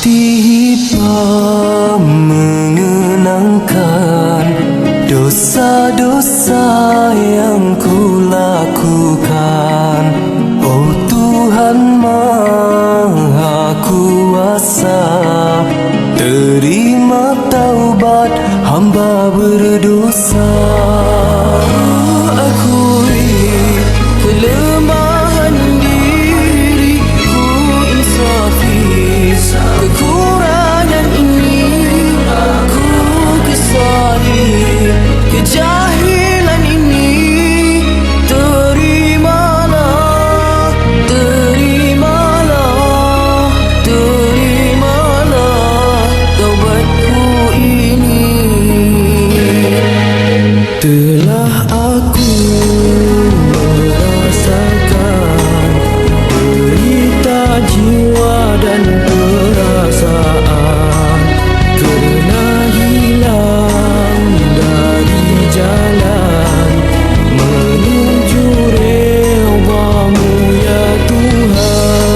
tiba mengenangkan dosa-dosa yang ku lakukan. Oh Tuhan Maha Kuasa, terima taubat hamba berdosa. Akui kelemahan diri, ku insafi kekurangan ini, ku kesali kejahilan ini. Terimalah, terimalah, terimalah taubatku ini. Telah aku merasakan derita jiwa dan perasaan, kerana hilang dari jalan menuju redha-Mu ya Tuhan.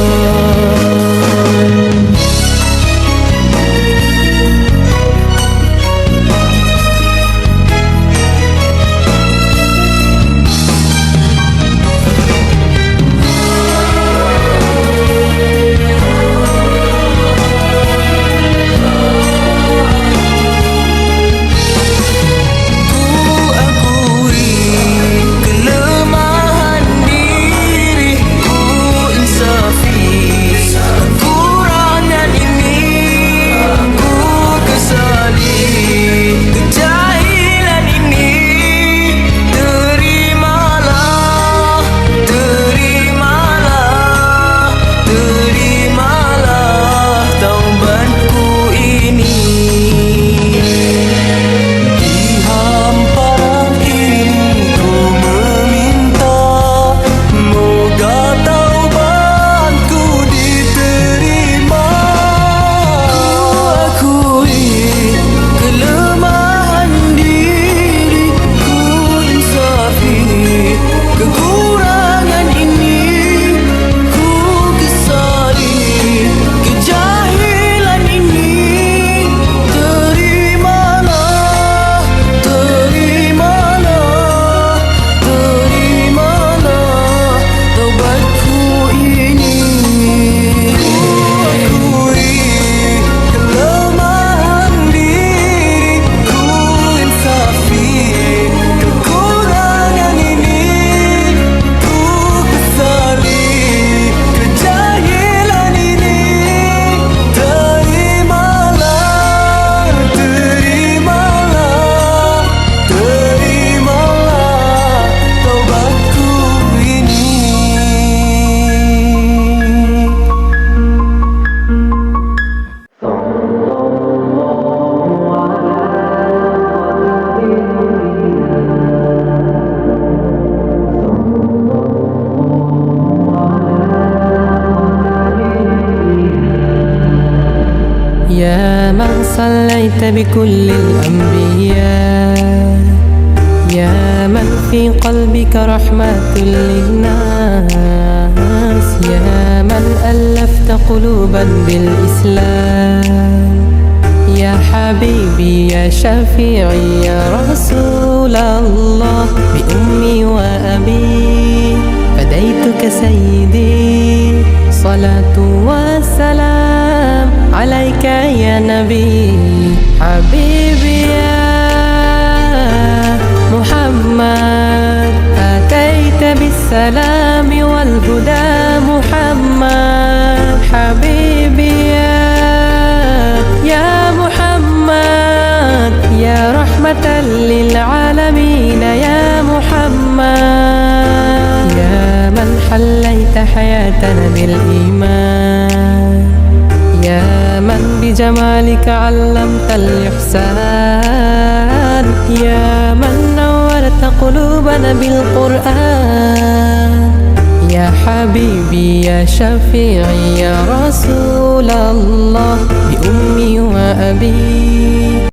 يا من صليت بكل الأنبياء، يا من في قلبك رحمة للناس، يا من ألفت قلوبا بالإسلام، يا حبيبي يا شفيعي يا رسول الله، بأمي وأبي فديتك سيدي، صلاة والسلام عليك يا نبي حبيبي يا محمد، أتيت بالسلام والهدى محمد حبيبي يا محمد، يا رحمة للعالمين يا محمد، يا من حليت حياتنا بالإيمان، يا من بجمالك علمت الإحسان، يا من نورت قلوبنا بالقرآن، يا حبيبي يا شفيعي يا رسول الله، بأمي وأبي.